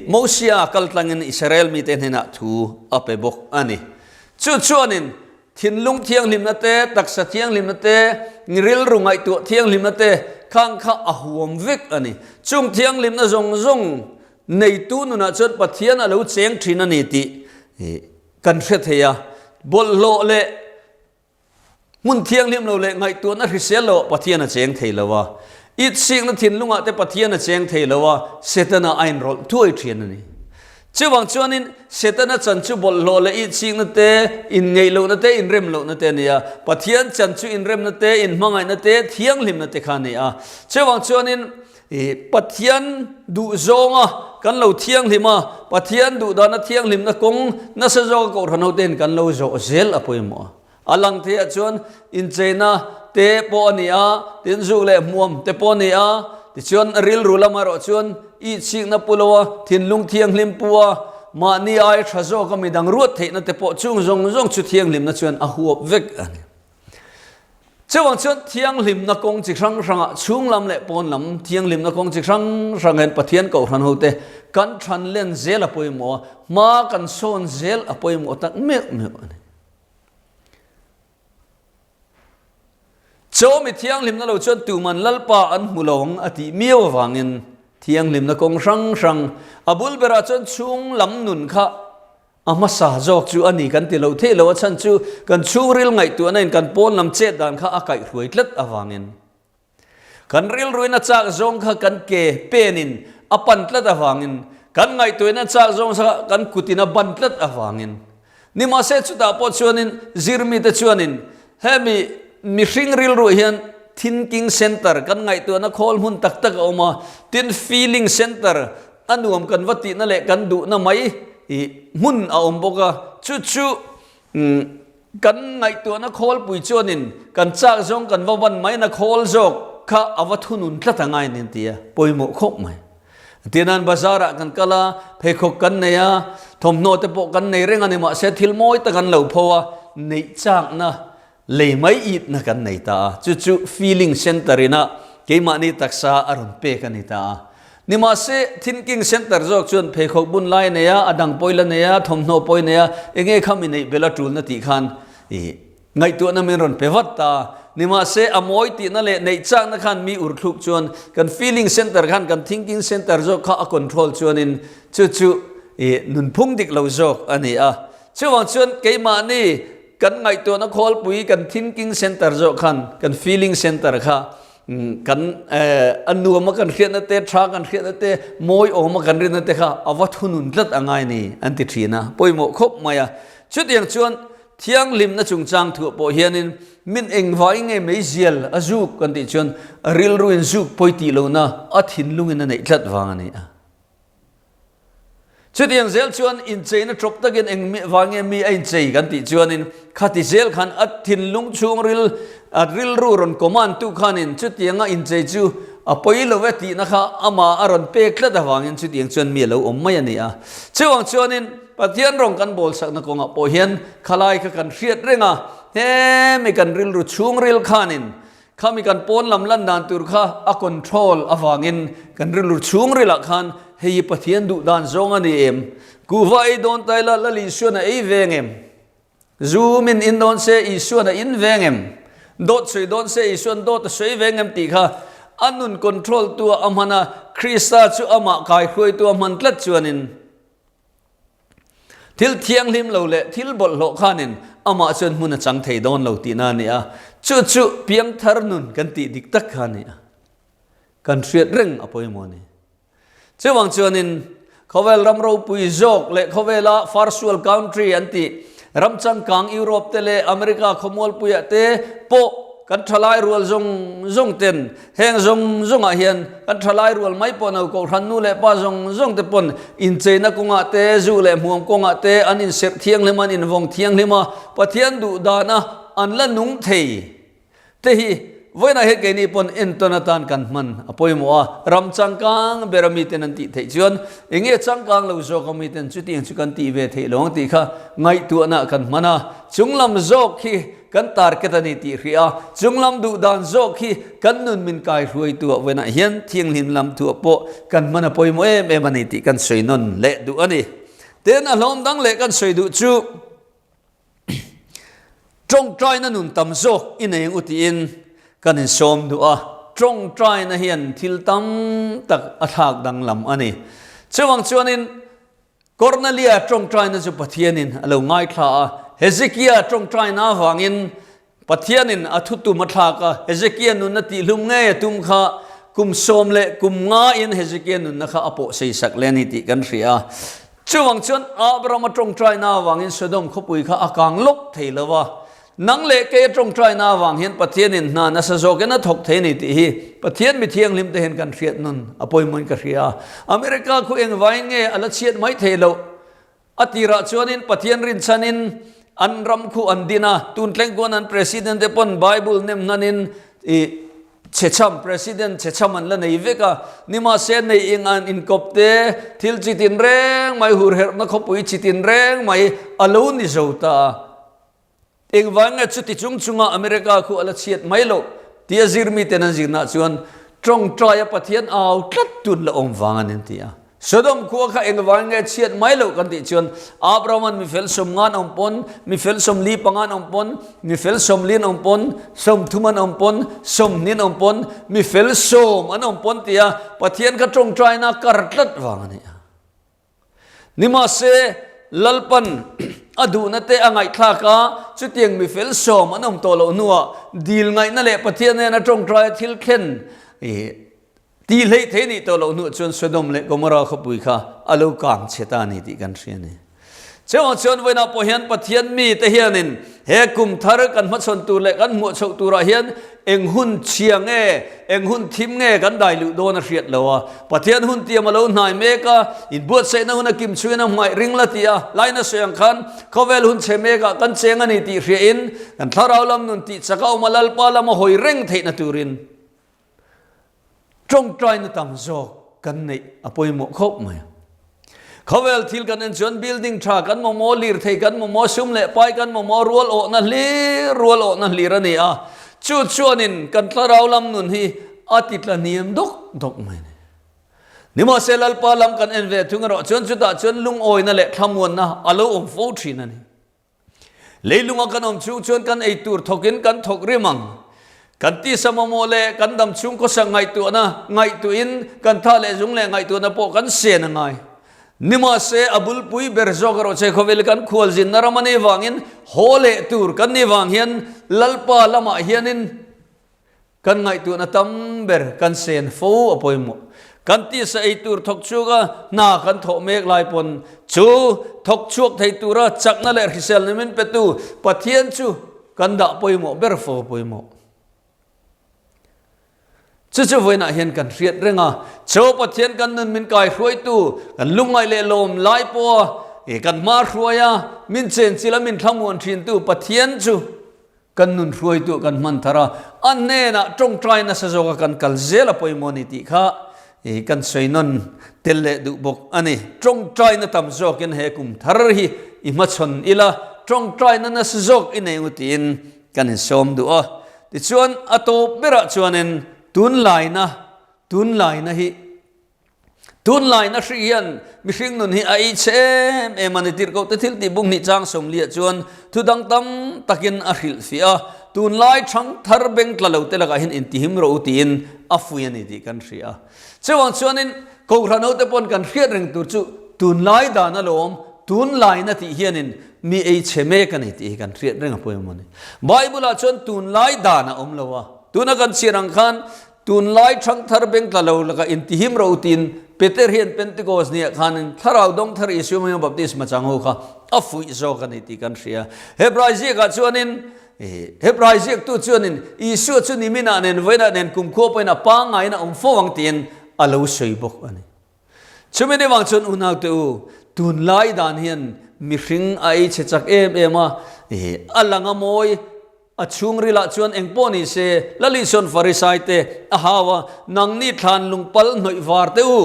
โมเซียกัลตังอินอิสราเอลมีเตนเฮนัทูอัปเปบกอันนี้ชวนนินทินลุงเทียงลิมนั่นเตตักษะเทียงลิมนั่นเตนิริลรุงไอตัวเทียงลิมนั่นเตข้างข้าอหวมวิกอันนี้จุงเทียงลิมนั่นจงในตู้นุนจดปะเทียนอะไรอุเสียงทรีนันนี่ติกันเสถียบอลโลเลมุนเทียงลิมเราเลยไงตัวนั้นริเซลโลปะเทียนเจงเทลวะอีสิ่งนั้นทินลุงอ่ะแต่ปะเทียนเจงเทลวะเสตนาไอน์โรลถ้วยเทียนนี่เจ้าวังชวนินเสตนาจันทร์บอลโลเลยอีสิ่งนั้นเตอินไงโลนั่นเตอินเรมโลนั่นเตเนี่ยปะเทียนจันทร์อินเรมนั่นเตอินมังไงนั่นเตเทียงลิมนั่นเตขานี่อ่ะเจ้าวังชวนินปะเทียนดูโจงอ่ะกันเราเทียงลิมอ่ะปะเทียนดูดานะเทียงลิมนะกงนั่นเสจงก็รันเอาเต้นกันเราโจเซลอภัยมัวอลังเทียชวนอินเจน่าเตปอนีอาตินจูเลมัวมเตปอนีอาติชวนริลรูลามารอชวนอีชิงนับปุลวะทินลุงเทียงลิมปัวมานีไอทรัโซก็มีดังรวดเทนเตปอจุงจงชุดเทียงลิมนัชวนอาหัวเวกอันเจ้าวังชวนเทียงลิมนักงจิครั้งช่างชุงลำเละปอนลำเทียงลิมนักงจิครั้งช่างเห็นปะเทียนเก่าทันหูเตกันทันเล่นเซลอปอยมัวมากันโซนเซลอปอยมัวตักเมื่อโจมีเที่ยงลิมนั่นเราชวนตูมันลัลปาอันมุลงอติเมียววังอินเที่ยงลิมนักงช่างอบุลเบราชวนชุงลำนุนค่ะอามาสาจอกจูอันนี้กันที่เราเทเราชันจูกันชูริลไงตัวนั้นกันปนลำเจ็ดดันค่ะอากาศรวยเล็ดอวังอินกันริลรวยนัดจากจงค่ะกันเกเป็นินอปันเล็ดอวังอินกันไงตัวนั้นจากจงกันกุตินาบันเล็ดอวังอินนี่มาเสจจุดอาปชวนินซิรมิตชวนินเฮมีสิ่งริลรู้เห็น thinking center กันไงตัวนักโคลหุ่นตักออกมาติน feeling center อันรวมกันวัตถินั่นแหละกันดูนั่นไหมหุ่นเอาอมบอกว่าชุกันไงตัวนักโคลปุยจวนินกันจากจงกันว่าวันไหมนักโคลจกข้าอวัตถุนุนละต่างไงนินเตียปุยหมกคบไหมที่นั่นบาซาระกันกะลาเพคกันเนี่ย ทมโนเตปกันในเรื่องอันนี้มาเสถิลมอยตะกันเหล่าพอในจากนะเลยไม่อิดนะกันในตาจู่ๆ feeling center นะเกี่ยมันนี่ตักษาอารมณ์เปกันในตานี่มาเส thinking center จอกชวนเพคกบุญไลเนี่ยอดังปอยละเนี่ยทมโนปอยเนี่ยเองคำมินในเบลาจูลนาติขันไงตัวนั้นมีรอนเปวัตตานี่มาเสอมอยตีนั่นแหละในจากนักขันมีอุรทุกชวนกัน feeling center ขันกัน thinking center จอกข้า control ชวนนินจู่ๆนุนพุ่งดิกเราจอกอันนี้ช่วงชวนเกี่ยมันนี่กันไงตัวนัก call ปุยกัน thinking center จอกขันกัน feeling center ค่ะกันอันนัวมากันเขียนนั่นเตะช้ากันเขียนนั่นเตะมวยออกมากันเรียนนั่นเตะค่ะอวัตหุนุนลัดอ่างไงนี่อันติทีนะปอยโมคบมาอ่ะชุดอย่างชวนเที่ยงลิมนะจุงจางถั่วปอยเฮียนินมินเองไว้ไงไม่เจียลอาจุกกันติชวนริลรุนจุกปอยตีโลนะอัดหินลุงนั่นเองลัดวางนี่ชุดอย่างเซลชวนอินเจนะทบตะกันเองวางไงมีไอเจกันติชวนนินขัดเซลขันอัดหินลุงช่วงริลรูรอนคอมานตุขันินชุดยังอินเจจูปอยลเวตีนะคะอามาอารอนเปกลัดวางเงินชุดยังชวนมีเราไม่ยันนี่ช่วงชวนนินปะเทียนรองกันบอลสักนักงาปอยเห็นขลายกันเสียดเร่งเฮ้มีกันริลรูช่วงริลขันินข้ามีกันปนลำลันดานตุรข้าคอนโทรลวางเงินกันริลรูช่วงริลขันเฮียปะเทียนดุดานจงอันนี้กูว่าไอ้โดนไตละละลิชวนไอ้เวงซูมินอินโดนเซอิชวนอินเวงโดดสวยโดนเสียส่วนโดดสวยเวงเอ็มตีค่ะอันนุนคอนโทรลตัวอามันนะคริสต์จูอามาไก่คุยตัวมันกลัดชวนินทิลเทียงลิมเราเละทิลบอลโลขานินอามาชวนมุนจังเทยโดนเราตีนานี่จู่ๆเพียงทาร์นุนกันตีดิกตักขานี่กันเสียดเร่งอภัยโมนี่เจ้าวังชวนินเขาเวลรำเราปุยโจกเละเขาเวลาฟาร์ซัวลคันทรีอันตีรำจังกังยุโรปเตเลอเมริกาขโมลปุยเตโปกันทลายรัวจงเต็นแห่งจงอาเฮียนกันทลายรัวไม่ปนเอากรันนูเลป้าจงเตปนอินเจนักงาเตจูเลห่วงกงาเตอันอินเสกเทียงเลมันอินวงเทียงเลมาปะเทียนดุดานะอันละนุงเทเตฮีวันนั้นเหตุการณ์นี้ปนอินเตอร์เน็ตกันมันอภัยมัวรำจังกังเบรมิเตนันติเทจวนเองจังกังเราโจกมิเตนจุดยังจุกันตีเวทลงตีค่ะไงตัวน่ะกันมันจุงลำโจกที่กันตาร์เกตันิติเรียจุงลำดูดานโจกที่กันนุนมินกายรวยตัววันนั้นเห็นเทียงหินลำตัวโปกันมันอภัยมัวมันนิติกันสวยนนเละดูอันนี้เต้นอารมณ์ดังเละกันสวยดูจูจงใจนั่นนุนตำโจกอินเองอุติอินกันสมดูจงใจนะเฮียนทิลตั้มตักอัฐากดังลำอันนี้เชื่อวังชวนินกอร์เนเลียจงใจนะจุปะเทียนินเราง่ายท่าเฮเซคียจงใจนะวังอินปะเทียนินอัทุตุมัทากเฮเซคียนุนติลุงเงยตุมข้ากุมสมเลกุมง่ายอินเฮเซคียนุนนะคะอโปเสสักเลนิติกันเสียเชื่อวังชวนอับราฮัมจงใจนะวังอินสะดมขบุยข้าอากางลบเทเลวะนังเล็กเกยตรงใจน่าวังเห็นปะเทียนินนานาสะโจกันน่าถกเทนิติฮีปะเทียนมีเทียงลิมเตเห็นกันเสียดนั่นอภัยมันกันเสียอเมริกาคุเองไว้เงยอัลเชียดไม่เทโลอติระชวนินปะเทียนรินชันินอันรำคูอันดินาตุนเทงกวนันประธานเดปอนไบเบิลเนมนันินเชชัมประธานเชชัมอันละในเวกานิมาเซนในอิงอันอินกบเตทิลจิตินเร่งไม่หูเฮร์นักขบุยจิตินเร่งไม่อลูนิโจตาเองวันนี้ชุดที่จุงอเมริกาคู่อัลเชียดไม่โลที่จะซิร์มีเตนันซิร์นัดชวนจงใจปะเทียนเอาตัดตุนละองวังนั่นที่สะดมคู่ข้าเองวันนี้เชียดไม่โลกันที่ชวนอับราฮัมมีเฟลสมงานองปนมีเฟลสมลีปังงานองปนมีเฟลสมลีนองปนสมทุมันองปนสมนินองปนมีเฟลสมอันองปนที่ปะเทียนก็จงใจนักการตัดวังนี่นิมาเซลัลปันอดูนั่นเตะไงคลากาจุดยังมีเฟลโซมันอมโตโลนัวดีลไงนั่นแหละปะเทียนเนี่ยนะจงใจทิลเข็นดีเลยเทนี่โตโลนัวจนสะดมเลยก็มาราขบุยค่ะอโลกังเชตานี่ที่กันเชียนี่เจ้าชนเวนับพอเห็นปะเทียนมีแต่เฮียนินเฮกุมทารกันมัดชนตัวเล็กกันหมวดชกตัวระเฮียนเอ็งหุ่นเชียงเอ็งหุ่นทิมกันได้ลุโดนเสียดเลวะปะเทียนหุ่นเตียมาแล้วนายเมกะอินบวชเสนาหุ่นกิมช่วยน้ำไม่ริงละเตียไลน์น่ะเสียงคันเขาเวลหุ่นเชเมกะกันเสียงอันนี้ตีเรียนกันทาราลำนุนตีจะเข้ามาลัลปาลมาหอยเร่งเทนตุรินจงใจนตั้งโจกันในอภัยหมกคบไหม เขาเวลทิลกันเอ็นจวนบิลดิ้งทรากันโมลีร์เทกันโมซุ่มเละไปกันโมรัวโอนั่นลีรัวโอนั่นลีระนี่จูดชวนินกันทเราลำนุนฮีอาทิตย์ละเนียมดกไม่นี่มาเซลล์ปาลำกันเอ็นเวทุงเราจวนจุดจวนลุงโอยนั่นแหละขมวนนะอาลูอมฟูทรีนั่นนี่เลยลุงกันจูจวนกันไอตูร์ทกินกันทกริมังกันที่สมโมเลกันดำชุงก็สังไงตัวนะไงตัวอินกันท่าเลจุงเลไงตัวนะพอกันเสียนไงนี่มาเสอบุลปุยเบรจอกเราเชคเวลกันขวลจินนารมันเอวังอินโฮเลตูร์กันนี่วังเฮียนลัลปาลมาเฮียนินกันไงตัวนะตัมเบรกันเสียนฟูอภัยโมกันที่สไอตูร์ทกชูก็น่ากันทกเมกลายปนชูทกชวกไทตูระจักนั่นแหละฮิเซลนิมินเปตูปะเทียนชูกันด่าอภัยโมเบรฟูอภัยโมจะไว้น่ะเห็นกันเรียดเรื่องโชว์ปะเทียนกันนั้นมินกายรวยตู้กันลุงไงเลลมไล่ปัวกันมารวยมินเซนสิละมินทำมวนทินตู้ปะเทียนจูกันนุนรวยตู้กันมันทาราอันเน่น่ะจงใจน่ะสะจกกันกัลเซลปอยมอนิติค่ะกันสวยนนเตลเลดุบกอันนี้จงใจน่ะทำจกินเฮกุมทาร์ฮีอิมัชนอิละจงใจน่ะสะจกอินเออุตินกันสมดูติชวนอโตเบระชวนินตุนไลนะฮิตุนไลนะเรียนมิสิงนุนฮิไอเชมมันติดก็ติดที่บุงนิจังสมเลียจวนทุดังตั้มตักินอาหิลฟิอาตุนไลชังทาร์เบงกลาลูเตลกาหินอินติหิมโรอุตินอัฟยันอิติกันเรียเจ้าวังชวนินกูรันเอาแต่ปนกันเรียนเรื่องตัวจูตุนไลดานะลมตุนไลนะที่เฮียนินมีไอเชเมกันอิติกันเรียนเรื่องอะไรมันไบเบิลชวนตุนไลดานะละวะตุนกันเสียงขันตุนไลชังทาร์เบงกลาลูแล้วก็อินทิหิมเราตินเปเตอร์เฮียนเป็นติโกสเนี่ยขันทาราดงทาริสุมายังบัพติสมาจังหูค่ะอัฟวิโซกันอิติกันเสียเฮบรายซีกับชวนินเฮบรายซีกตัวชวนินอิสุชุนิมินาเนนเวนันเนนคุมขั้วไปนะปังไงนะฟวังตีนอาลูสวยบกอันนี้ช่วยไม่ได้วังชนอุณาตัวตุนไลดานเฮียนมิริงไอเชจักมาอัลลังอมอยอชุงริละชวนเองปอนิเซลลิชนฟาริไซเตอาฮาวนังนิทานลุงปัลหน่วยวาร์เตอู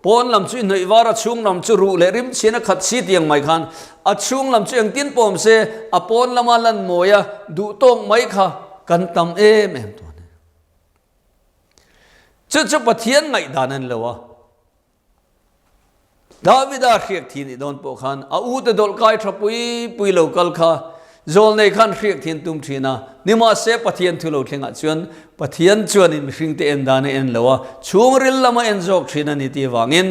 ปอนลำชุยหน่วยวาร์ชุงลำชุรูเลริมเชนขัดซีเตียงไม่ขันอชุงลำชุยเองตินปอมเซอปอนละมาลันโมยาดูตงไม่ค่ะกันตำเอ็มตัวนี้จะปะเทียนไงดานันเลยวะดาวิดาเรียกทีนี่โดนปกขันอูตโดลกายทรัปุยโลกัลค่ะโจลในขันเรียกทีนตุมทีนะนิมาเสปะเทียนทุโลเทงะชวนปะเทียนชวนอินมิริงเตเอ็นดานเอ็นเลวะช่วงริลละมาเอ็นจอกทีนันนิตีวังอิน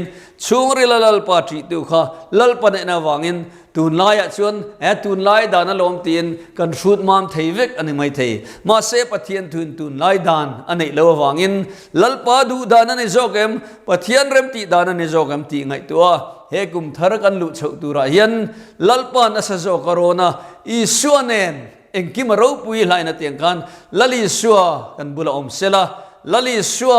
ช่วงริลลัลปาติตุค่ะลัลปะเนนะวังอินตุนไลอะชวนตุนไลดานลมตีนกันชุดมามเทวิกอันนี้ไม่เทมาเสปะเทียนตุนไลดานอันนี้เลววังอินลัลปาดูดานันนิจอกเอ็มปะเทียนเริ่มตีดานันนิจอกเอ็มตีไงตัวเฮกุมทารกันลุชตุระยันลัลปานัสโจกโรนาอิสวเนนเอ็งกิมรูปุยไลนัดยังกันลลิสัวกันบุลอมเซลาลลิสัว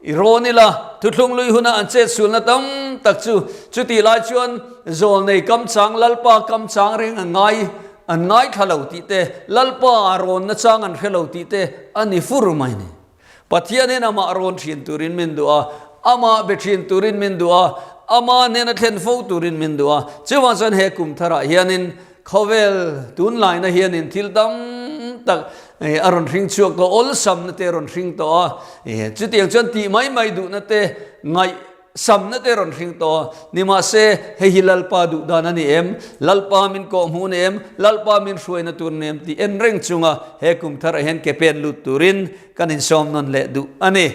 อิโรนิลาทุกลงลุยหุนาอันเจสุนตัมตักจูจุติลายชวนโจลในกำจังลัลปากำจังเริงอันไงขลาวติเตลัลปาอารอนนัจังอันขลาวติเตอันนี้ฟูรุไม่เนี่ยปัทยาเนนามาอารอนชินตุรินมินดัวอามาเบชินตุรินมินดัวอามาเนนเทนฟูตุรินมินดัวเจ้าวันจันเฮกุมทาระเฮียนินเขาเวลตุนไลน์นะเฮียนินทิลดัมตักอารอนริงชัวก็อลซัมนะเตอรอนริงตัวจุดเดียวจนตีไม่ดูนะเตไงซัมนะเตอรอนริงตัวนิมาเซเฮฮิลัลปาดูดานันเอ็มลัลปามินโกมูนเอ็มลัลปามินช่วยนะตุนเอ็มตีเอ็นเร่งจุงะเฮกุมทาระเห็นเกเปนลุตุรินกันอินซอมนันเลดูอันนี้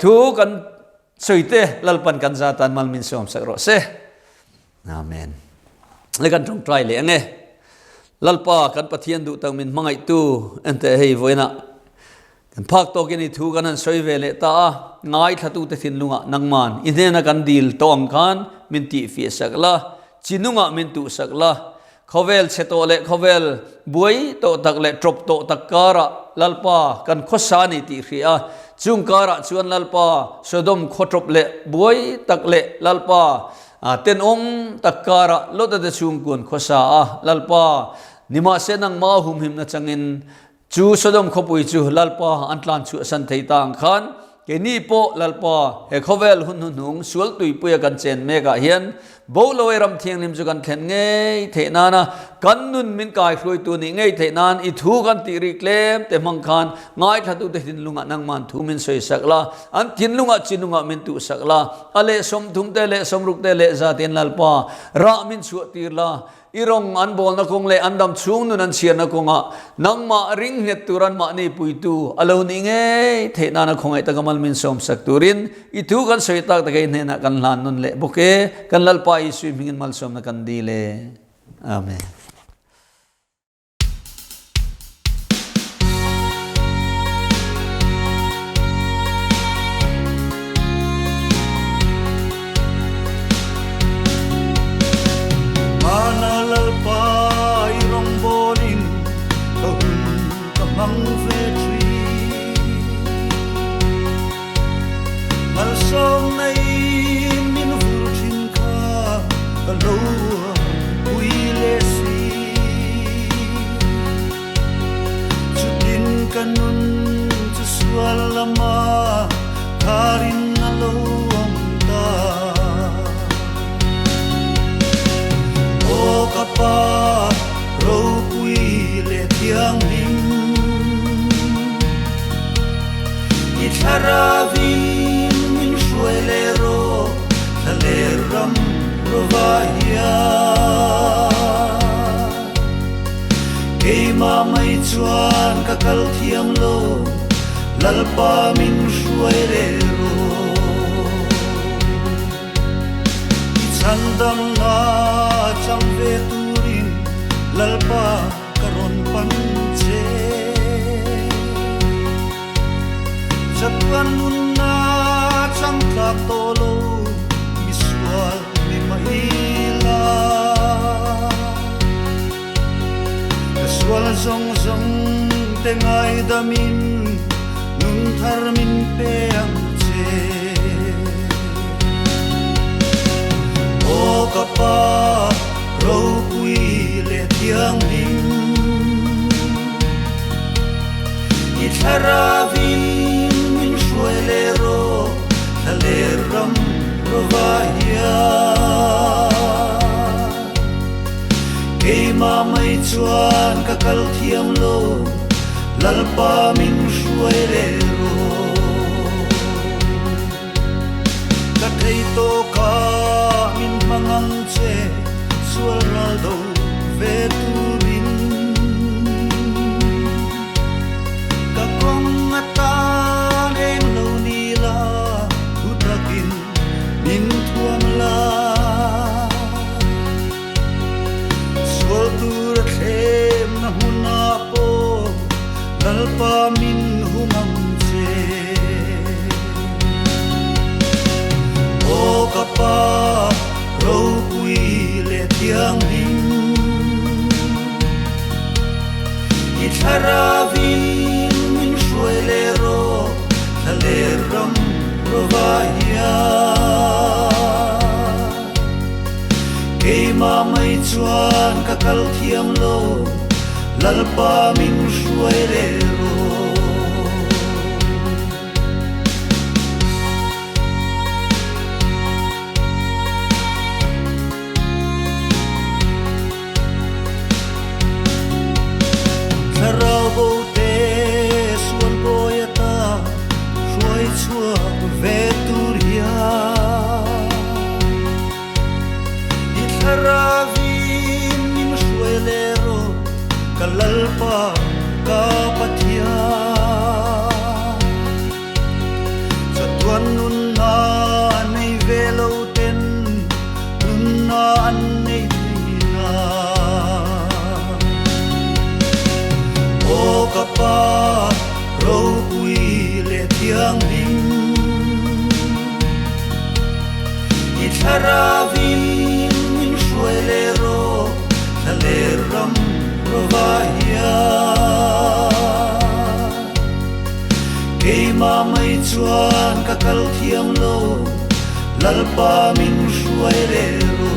ทุกันสวยเตลัลปันกันซาตันมัลมินซอมสักรอเซอาเมนแล้วกันตรงใจเลยไงลัลปากันปะเทียนดูตังมินมังไอตูอันเตให้ไว้นะกันพักโตกินทูกันนั้นสวยเวเลตาง่ายทัตุเตทินลุงะนังมันอินเดนักันดีลตองกันมินตีฟีสักละจินุงะมินตุสักละเขาเวลเชโตเลเขาเวลบวยโตตักเลทรบโตตักการะลัลปากันขสานิติเรียจุงการะชวนลัลปาสดมขทรบเลบวยตักเลลัลปาเต็นองตักการะลดเดชุงกุนขสาลัลปานิมาเสนังมาหุมหิมนะจังอินจูสดมขบุยจูลัลปาอันตลันชูสันเทตังขันเกนี่โปลัลปาเฮขเวลหุนหุงสวลตุยปุยกันเจนเมกะเฮียน bố lôi ram thiêng lim chu kan khen ngay thế na kan nun min kai khloi tu ni ngay thế nan I thu kan ti ri klem te mang khan ngai tha tu te tin lunga nang man thu min soi sakla an tin lunga chinunga min tu sakla ale som thum te le som ruk te le za ten lalpa ra min chu tirla irong an bol na kong le andam chung nun an sian na konga nang ma ring net turan ma ni puitu alo ni nge the na na khongai tagamal min som sak turin I thu kan soi tak tagai ne na kan lan nun le boke kan lalpa I swimming in malsom na kan dile amen Lalrinmawia Keima mai chuan kakal thiam lo lalpa min shuai le ro Chandam na cham ve turin lalpa karon panche Chatuan nun na cham tlak tolo miswal mi maila Kaswal zong zong tengai damin nun thar min peang che O kapa ro pui le thiang lim I tharavin min shuai le ro Lalrinmawia Keima mai chuan kakal thiam lo lalpa min shuai le ro Ka thei to ka min mangang che sual ral do ve turin Ka kong atan en lo ni la utakin min thuam la Sual tur thlem na huna po lalpa min humam che O kapa ro pui le thiang lim I tharavin min shuai le ro Lalrinmawia Keima mai chuan kakal thiam lo lalpa min shuai le ro Tharau bo te suan boyata shuai chua ve turia I tharavin min shuai le ro kalalpa ka pathia Chatuan nun na nei velo ten nun na an nei na O kapa ro pui le thiang lim I tharavin min shuai le ro Lalrinmawia Keima mai chuan kakal thiam lo lalpa min shuai le ro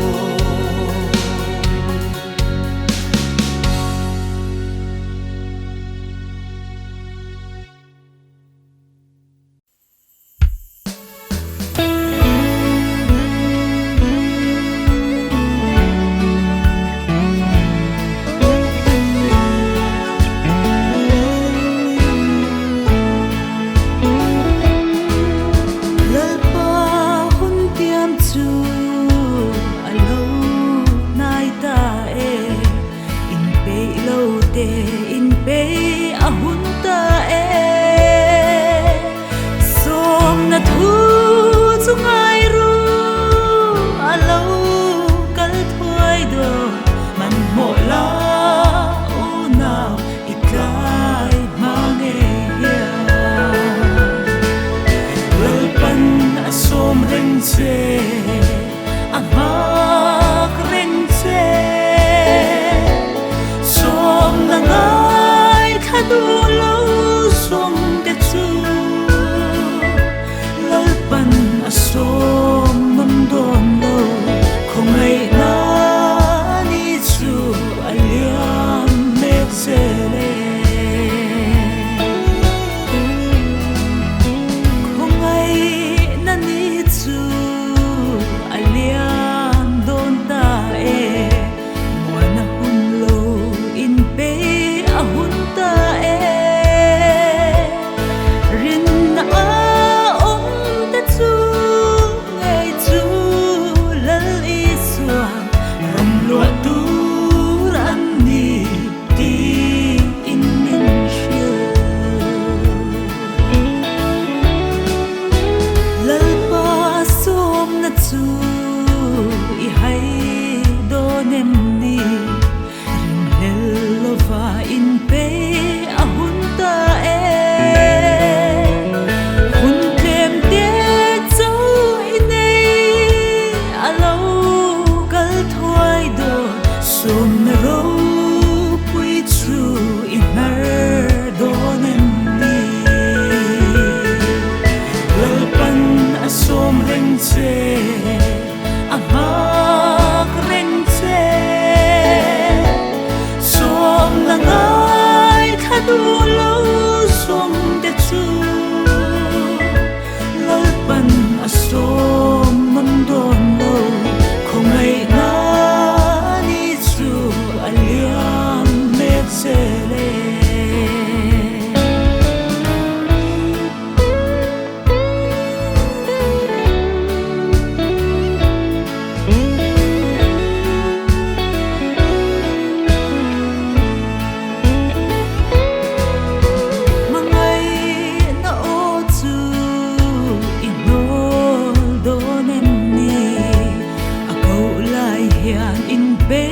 hian in pe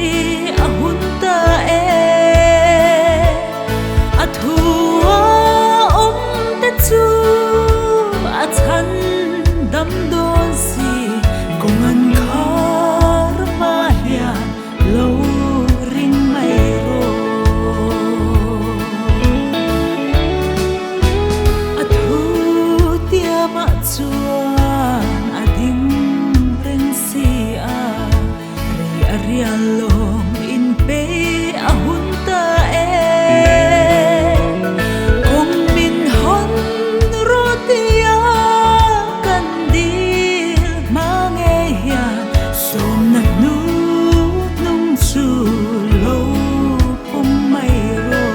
a hun ta e a thua om te chu a chan dam don si kong an khar ma hian lo ring mai ro a thu tia ma chuan a ding reng si a ri a rialom in pe a hun ta e kong min hon ro tia kan dil ma nge hian som na nu nung chu lo pum mai ro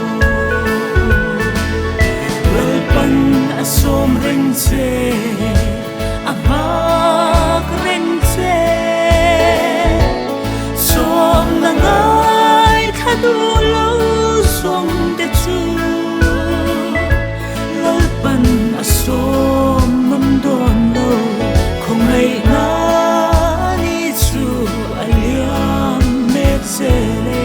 wel pan a som reng che a bak reng che som na ngai khadu lo som de chu lal pan a som mam don lo khong ai na ni chu a liam me che le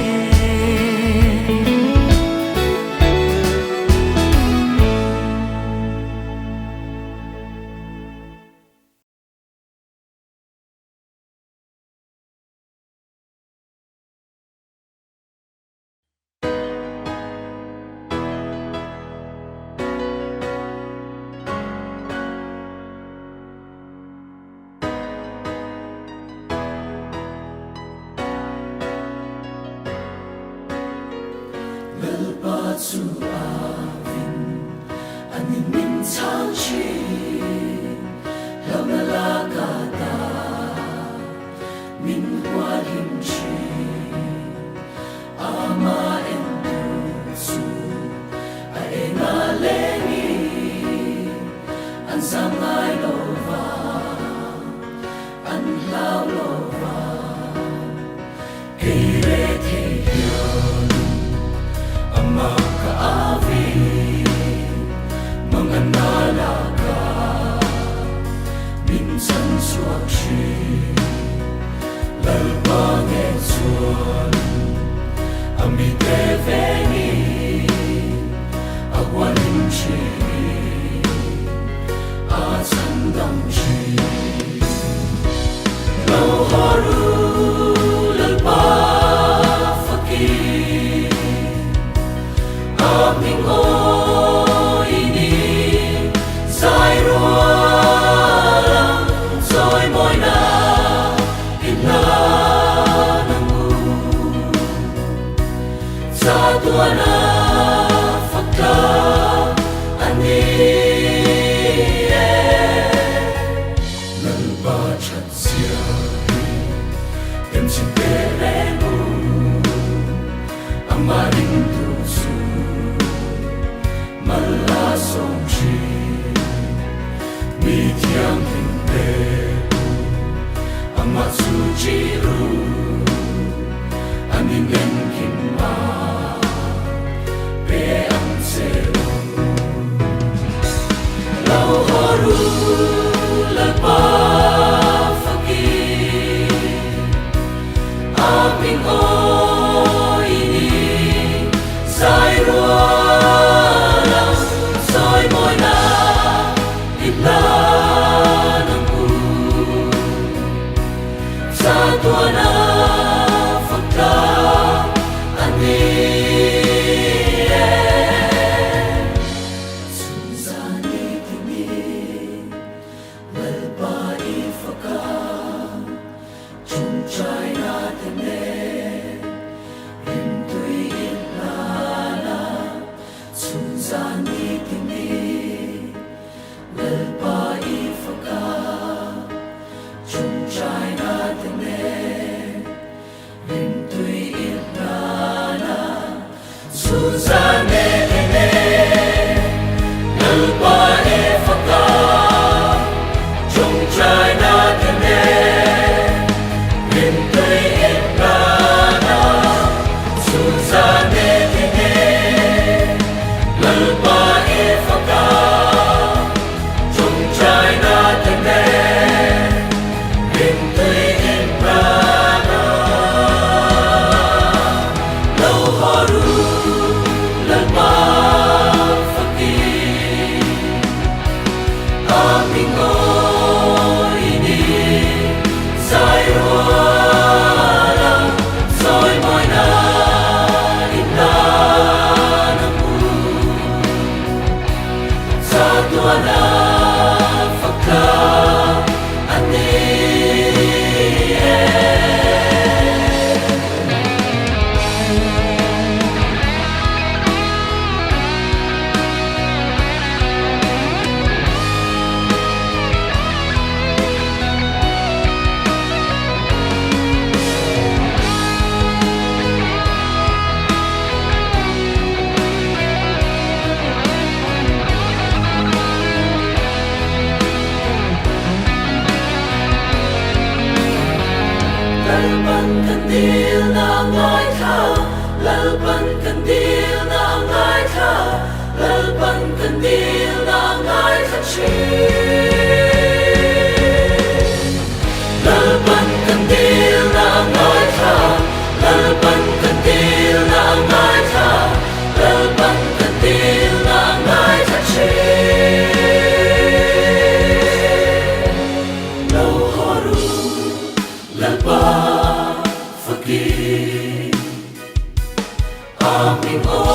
China, the ngô